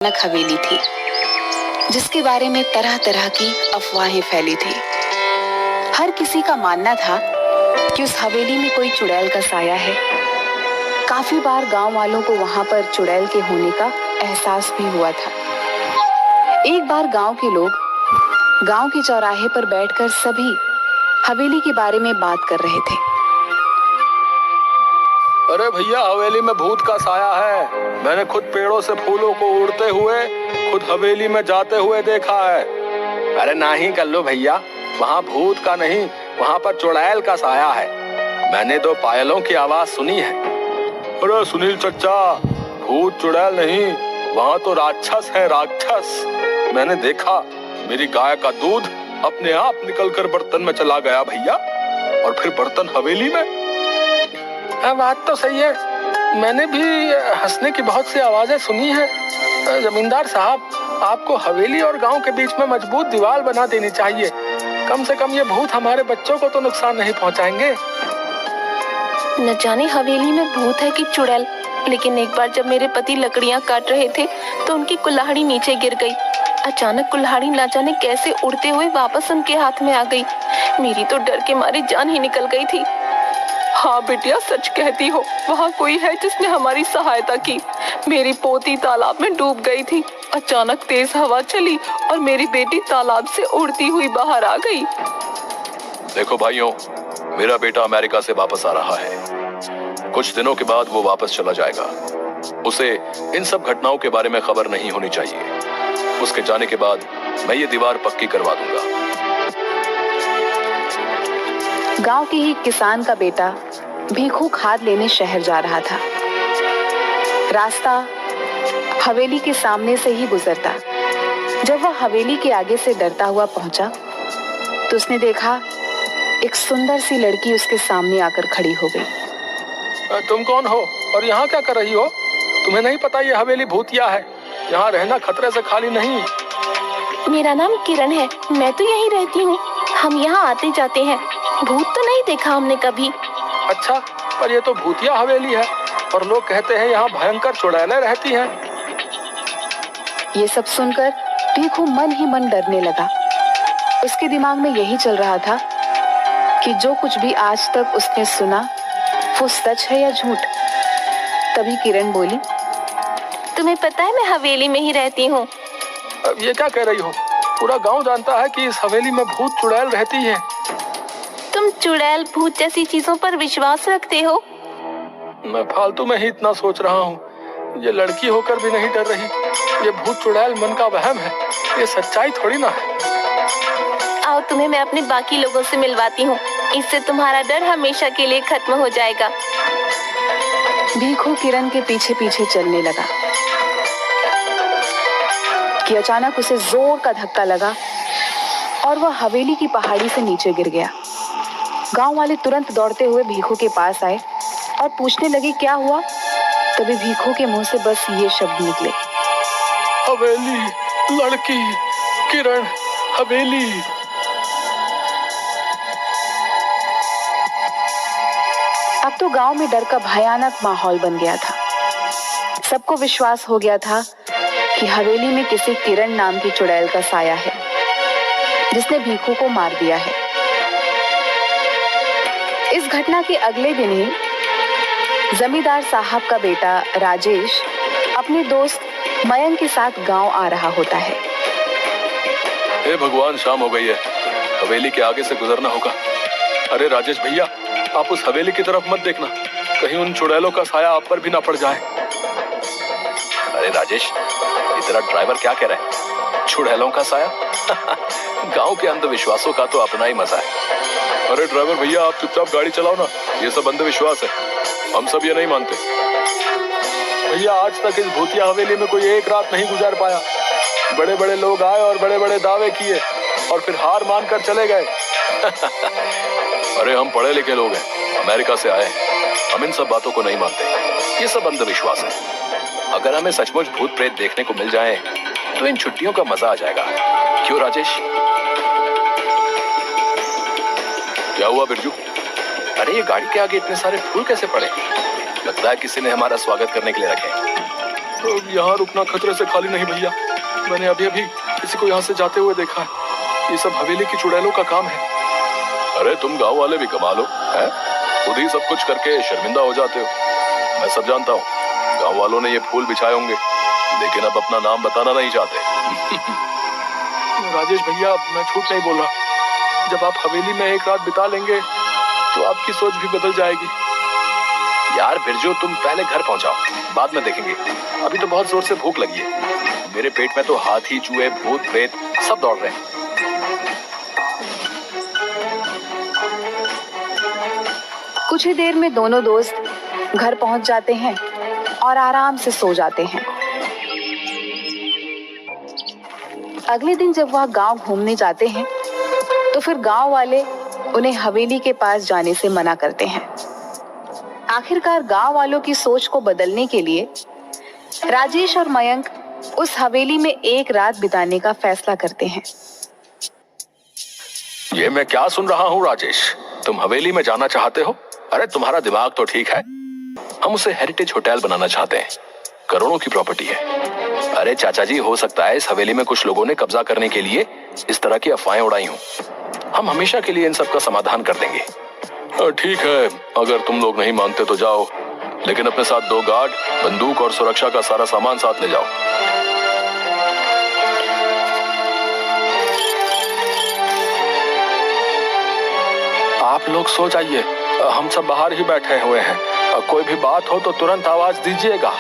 भयानक हवेली थी जिसके बारे में तरह तरह की अफवाहें फैली थी। हर किसी का मानना था कि उस हवेली में कोई चुड़ैल का साया है। काफी बार गांव वालों को वहां पर चुड़ैल के होने का एहसास भी हुआ था। एक बार गांव के लोग गांव के चौराहे पर बैठकर सभी हवेली के बारे में बात कर रहे थे। अरे भैया, हवेली में भूत का साया है। मैंने खुद पेड़ों से फूलों को उड़ते हुए खुद हवेली में जाते हुए देखा है। अरे नहीं कल्लू भैया, वहाँ भूत का नहीं, वहाँ पर चुड़ैल का साया है। मैंने दो पायलों की आवाज सुनी है। अरे सुनील चच्चा, भूत चुड़ैल नहीं, वहाँ तो राक्षस है, राक्षस। मैंने देखा, मेरी गाय का दूध अपने आप निकलकर बर्तन में चला गया भैया, और फिर बर्तन हवेली में। बात तो सही है, मैंने भी हंसने की बहुत सी आवाजें सुनी है। जमींदार साहब, आपको हवेली और गांव के बीच में मजबूत दीवार बना देनी चाहिए। कम से कम ये भूत हमारे बच्चों को तो नुकसान नहीं पहुंचाएंगे। न जाने हवेली में भूत है कि चुड़ैल, लेकिन एक बार जब मेरे पति लकड़ियां काट रहे थे तो उनकी कुल्हाड़ी नीचे गिर गई। अचानक कुल्हाड़ी न जाने कैसे उड़ते हुए वापस उनके हाथ में आ गई। मेरी तो डर के मारे जान ही निकल गई थी। हाँ बिटिया, सच कहती हो, वहाँ कोई है जिसने हमारी सहायता की। मेरी पोती तालाब में डूब गई थी। अचानक तेज हवा चली और मेरी बेटी तालाब से उड़ती हुई बाहर आ गई। देखो भाइयों, मेरा बेटा अमेरिका से वापस आ रहा है। कुछ दिनों के बाद वो वापस चला जाएगा। उसे इन सब घटनाओं के बारे में खबर नहीं होनी चाहिए। उसके जाने के बाद मैं ये दीवार पक्की करवा दूंगा। गांव के ही किसान का बेटा भीखू खाद लेने शहर जा रहा था। रास्ता हवेली के सामने से ही गुजरता। जब वह हवेली के आगे से डरता हुआ पहुंचा तो उसने देखा एक सुंदर सी लड़की उसके सामने आकर खड़ी हो गई। तुम कौन हो और यहाँ क्या कर रही हो? तुम्हें नहीं पता ये हवेली भूतिया है? यहाँ रहना खतरे से खाली नहीं। मेरा नाम किरण है, मैं तो यहीं रहती हूँ। हम यहाँ आते जाते हैं, भूत तो नहीं देखा हमने कभी। अच्छा, पर ये तो भूतिया हवेली है और लोग कहते हैं यहाँ भयंकर चुड़ैलें रहती हैं। ये सब सुनकर भीखू मन ही मन डरने लगा। उसके दिमाग में यही चल रहा था कि जो कुछ भी आज तक उसने सुना वो सच है या झूठ। तभी किरण बोली, तुम्हें पता है मैं हवेली में ही रहती हूँ। अब ये क्या कह रही हो? पूरा गांव जानता है कि इस हवेली में भूत चुड़ैल रहती है। तुम चुड़ैल भूत जैसी चीजों पर विश्वास रखते हो? मैं फालतू में ही इतना सोच रहा हूँ। ये लड़की होकर भी नहीं डर रही। ये भूत चुड़ैल मन का वहम है, ये सच्चाई थोड़ी ना है। आओ, तुम्हें मैं अपने बाकी लोगों से मिलवाती हूँ। इससे तुम्हारा डर हमेशा के लिए खत्म हो जाएगा। भीखू किरण के पीछे पीछे चलने लगा कि अचानक उसे जोर का धक्का लगा और वह हवेली की पहाड़ी से नीचे गिर गया। गांव वाले तुरंत दौड़ते हुए भीखू के पास आए और पूछने लगे क्या हुआ। तभी भीखू के मुंह से बस ये शब्द निकले, हवेली, लड़की, किरण, हवेली। अब तो गांव में डर का भयानक माहौल बन गया था। सबको विश्वास हो गया था कि हवेली में किसी किरण नाम की चुड़ैल का साया है जिसने भीखू को मार दिया है। इस घटना के अगले दिन ही जमींदार साहब का बेटा राजेश अपने दोस्त मयंक के साथ गांव आ रहा होता है। हे भगवान, शाम हो गई है, हवेली के आगे से गुजरना होगा। अरे राजेश भैया, आप उस हवेली की तरफ मत देखना, कहीं उन चुड़ैलों का साया आप पर भी ना पड़ जाए। अरे राजेश, ये तेरा ड्राइवर क्या कह रहा है? चुड़ैलों का साया? गांव के अंधविश्वासों का तो अपना ही मजा है। अरे ड्राइवर भैया, आप चुपचाप गाड़ी चलाओ ना, ये सब अंधविश्वास है, हम सब ये नहीं मानते। भैया, आज तक इस भूतिया हवेली में कोई एक रात नहीं गुजार पाया। बड़े बड़े लोग आए और बड़े बड़े दावे किए और फिर हार मानकर चले गए। अरे हम पढ़े लिखे लोग हैं, अमेरिका से आए हैं, हम इन सब बातों को नहीं मानते। ये सब अंधविश्वास है। अगर हमें सचमुच भूत प्रेत देखने को मिल जाए तो इन छुट्टियों का मजा आ जाएगा। क्यों राजेश? क्या हुआ बिरजू? अरे ये गाड़ी के आगे इतने सारे फूल कैसे पड़े? लगता है किसी ने हमारा स्वागत करने के लिए रखे। तो यहाँ रुकना खतरे से खाली नहीं भैया। मैंने अभी अभी किसी को यहाँ से जाते हुए देखा है। ये सब हवेली की चुड़ैलों का काम है। अरे तुम गांव वाले भी कमाल हो, हैं? खुद ही सब कुछ करके शर्मिंदा हो जाते हो। मैं सब जानता हूँ, गांव वालों ने ये फूल बिछाए होंगे, लेकिन अब अपना नाम बताना नहीं चाहते। राजेश भैया, मैं झूठ नहीं बोल रहा। जब आप हवेली में एक रात बिता लेंगे तो आपकी सोच भी बदल जाएगी। यार बिरजू, तुम पहले घर पहुंचाओ, बाद में देखेंगे। अभी तो बहुत जोर से भूख लगी है। मेरे पेट में तो हाथी, चूहे, भूत, प्रेत सब दौड़ रहे हैं। कुछ ही देर में दोनों दोस्त घर पहुंच जाते हैं और आराम से सो जाते हैं। अगले दिन जब वह गांव घूमने जाते हैं तो फिर गांव वाले उन्हें हवेली के पास जाने से मना करते हैं। आखिरकार गांव वालों की सोच को बदलने के लिए राजेश और मयंक उस हवेली में एक रात बिताने का फैसला करते हैं। ये मैं क्या सुन रहा हूँ राजेश, तुम हवेली में जाना चाहते हो? अरे तुम्हारा दिमाग तो ठीक है। हम उसे हेरिटेज होटल बनाना चाहते हैं, करोड़ों की प्रॉपर्टी है। अरे चाचा जी, हो सकता है इस हवेली में कुछ लोगों ने कब्जा करने के लिए इस तरह की अफवाहें उड़ाई हों। हम हमेशा के लिए इन सब का समाधान कर देंगे। ठीक है, अगर तुम लोग नहीं मानते तो जाओ, लेकिन अपने साथ 2 गार्ड, बंदूक और सुरक्षा का सारा सामान साथ ले जाओ। आप लोग सो जाइए, हम सब बाहर ही बैठे हुए हैं। कोई भी बात हो तो तुरंत आवाज दीजिएगा।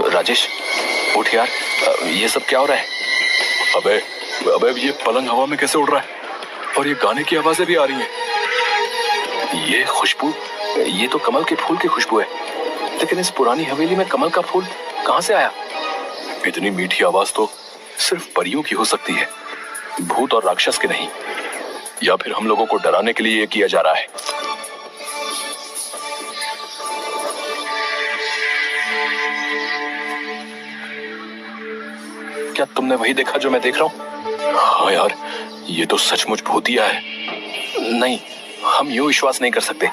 राजेश उठ यार, ये सब क्या हो रहा है? अबे ये पलंग हवा में कैसे उड़ रहा है? और ये गाने की आवाजें भी आ रही हैं। ये खुशबू, ये तो कमल के फूल की खुशबू है। लेकिन इस पुरानी हवेली में कमल का फूल कहाँ से आया? इतनी मीठी आवाज तो सिर्फ परियों की हो सकती है, भूत और राक्षस की नहीं। या फिर हम लोगों को डराने के लिए ये किया जा रहा है। क्या तुमने वही देखा जो मैं देख रहा हूँ? हाँ यार, ये तो सचमुच भूतिया है। नहीं, हम यूं विश्वास नहीं कर सकते।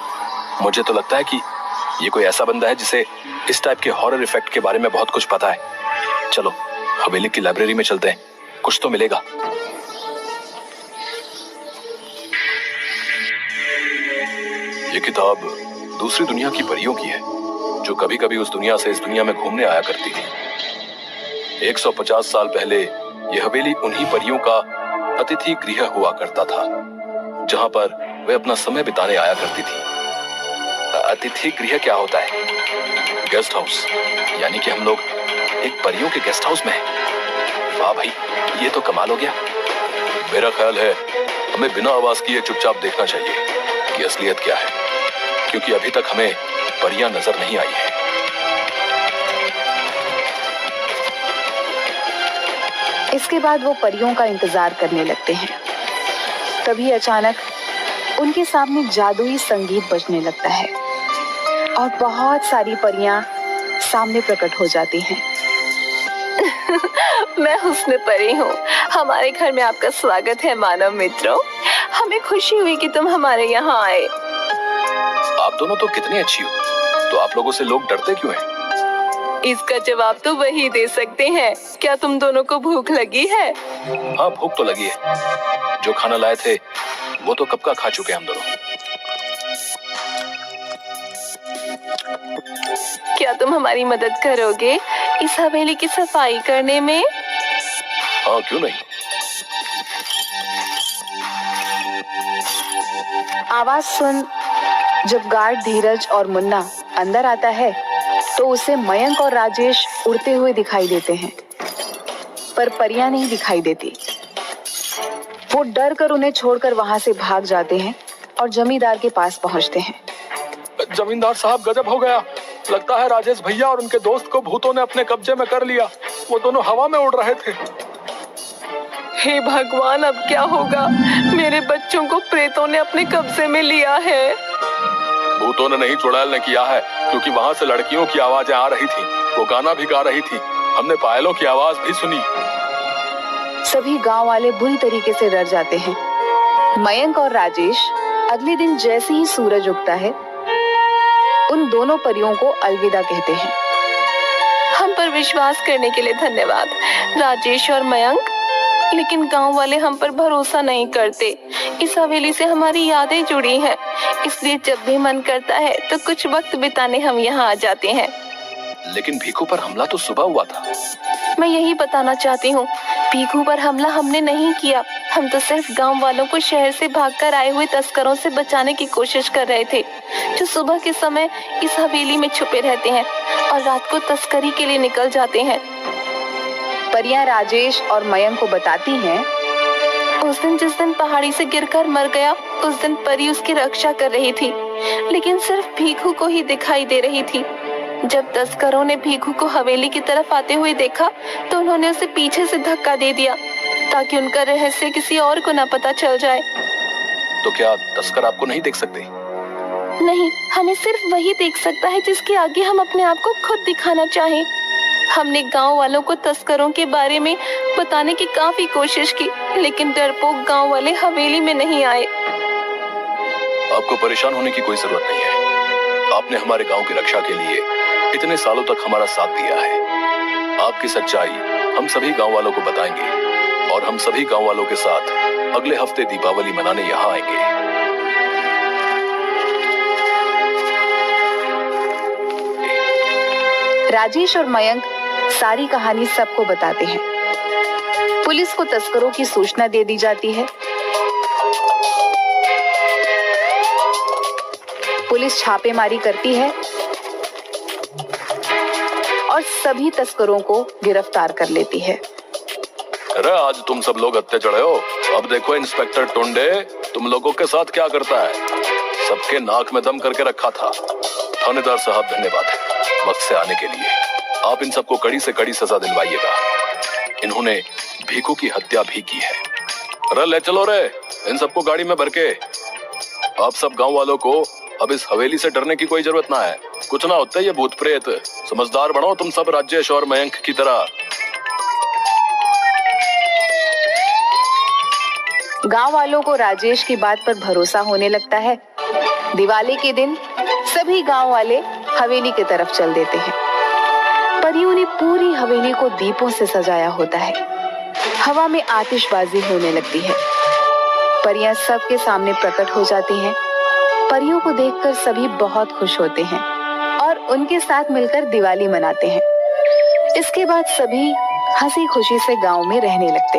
मुझे तो लगता है कि ये कोई ऐसा बंदा है जिसे इस टाइप के हॉरर इफेक्ट के बारे में बहुत कुछ पता है। चलो हवेली की लाइब्रेरी में चलते हैं, कुछ तो मिलेगा। ये किताब दूसरी दुनिया की परियों की है, जो कभी कभी उस दुनिया से इस दुनिया में घूमने आया करती थी। 150 साल पहले यह हवेली उन्हीं परियों का अतिथि गृह हुआ करता था, जहां पर वे अपना समय बिताने आया करती थी। अतिथि गृह क्या होता है? गेस्ट हाउस, यानी कि हम लोग एक परियों के गेस्ट हाउस में हैं। वाह भाई, ये तो कमाल हो गया। मेरा ख्याल है हमें बिना आवाज किए चुपचाप देखना चाहिए कि असलियत क्या है, क्योंकि अभी तक हमें परियां नजर नहीं आई है। इसके बाद वो परियों का इंतजार करने लगते हैं। तभी अचानक उनके सामने जादुई संगीत बजने लगता है और बहुत सारी परियां सामने प्रकट हो जाती हैं। मैं हुस्न परी हूँ। हमारे घर में आपका स्वागत है मानव मित्रों। हमें खुशी हुई कि तुम हमारे यहाँ आए। आप दोनों तो कितनी अच्छी हो, तो आप लोगों से लोग डरते क्यों हैं? इसका जवाब तो वही दे सकते हैं। क्या तुम दोनों को भूख लगी है? हाँ, भूख तो लगी है। जो खाना लाए थे वो तो कब का खा चुके हैं हम दोनों। क्या तुम हमारी मदद करोगे इस हवेली की सफाई करने में? हाँ, क्यों नहीं। आवाज सुन जब गार्ड धीरज और मुन्ना अंदर आता है तो उसे मयंक और राजेश उड़ते हुए दिखाई देते हैं, पर परियां नहीं दिखाई देती। वो डर कर उन्हें छोड़कर वहां से भाग जाते हैं और जमींदार के पास पहुंचते हैं। जमींदार साहब, गजब हो गया। लगता है राजेश भैया और उनके दोस्त को भूतों ने अपने कब्जे में कर लिया। वो दोनों हवा में उड़ रहे थे। हे भगवान, अब क्या होगा? मेरे बच्चों को प्रेतों ने अपने कब्जे में लिया है। भूतों ने नहीं, चुड़ैल ने किया है, क्योंकि वहां से लड़कियों की आवाजें आ रही थी। वो गाना भी गा रही थी। हमने पायलों की आवाज भी सुनी। सभी गांव वाले बुरी तरीके से डर जाते हैं। मयंक और राजेश अगले दिन जैसे ही सूरज उगता है उन दोनों परियों को अलविदा कहते हैं। हम पर विश्वास करने के लिए धन्यवाद राजेश और मयंक, लेकिन गांव वाले हम पर भरोसा नहीं करते। इस हवेली से हमारी यादें जुड़ी हैं, इसलिए जब भी मन करता है तो कुछ वक्त बिताने हम यहाँ आ जाते हैं। लेकिन भीखू पर हमला तो सुबह हुआ था। मैं यही बताना चाहती हूँ, भीखू पर हमला हमने नहीं किया। हम तो सिर्फ गांव वालों को शहर से भागकर आए हुए तस्करों से बचाने की कोशिश कर रहे थे, जो सुबह के समय इस हवेली में छुपे रहते हैं और रात को तस्करी के लिए निकल जाते हैं। परियां राजेश और मयंक को बताती हैं, उस दिन जिस दिन पहाड़ी से गिरकर मर गया, उस दिन परी उसकी रक्षा कर रही थी, लेकिन सिर्फ भीखू को ही दिखाई दे रही थी। जब तस्करों ने भीखू को हवेली की तरफ आते हुए देखा तो उन्होंने उसे पीछे से धक्का दे दिया ताकि उनका रहस्य किसी और को न पता चल जाए। तो क्या तस्कर आपको नहीं देख सकते? नहीं, हमें सिर्फ वही देख सकता है जिसके आगे हम अपने आप को खुद दिखाना चाहें। हमने गांव वालों को तस्करों के बारे में बताने की काफी कोशिश की, लेकिन डरपोक गांव वाले हवेली में नहीं आए। आपको परेशान होने की कोई जरूरत नहीं है। आपने हमारे गांव की रक्षा के लिए इतने सालों तक हमारा साथ दिया है। आपकी सच्चाई हम सभी गांव वालों को बताएंगे और हम सभी गांव वालों के साथ अगले हफ्ते दीपावली मनाने यहाँ आएंगे। राजेश और मयंक सारी कहानी सबको बताते हैं। पुलिस को तस्करों की सूचना दे दी जाती है। पुलिस छापेमारी करती है और सभी तस्करों को गिरफ्तार कर लेती है। अरे आज तुम सब लोग हत्थे चढ़े हो। अब देखो इंस्पेक्टर टुंडे तुम लोगों के साथ क्या करता है। सबके नाक में दम करके रखा था। थानेदार साहब धन्यवाद वक्त से आने के लिए। आप इन सबको कड़ी से कड़ी सजा दिलवाइएगा। इन्होंने भीखू की हत्या भी की है। अरे ले चलो रे इन सबको गाड़ी में भर के। आप सब गांव वालों को अब इस हवेली से डरने की कोई जरूरत ना है। कुछ ना होता है ये भूत प्रेत। समझदार बनो तुम सब राजेश और मयंक की तरह। गांव वालों को राजेश की बात पर भरोसा होने लगता है। दिवाली के दिन सभी गांव वाले हवेली की तरफ चल देते हैं। परियों ने पूरी हवेली को दीपों से सजाया होता है। हवा में आतिशबाजी होने लगती है। परियां सबके सामने प्रकट हो जाती हैं। परियों को देखकर सभी बहुत खुश होते हैं और उनके साथ मिलकर दिवाली मनाते हैं। इसके बाद सभी हंसी खुशी से गांव में रहने लगते हैं।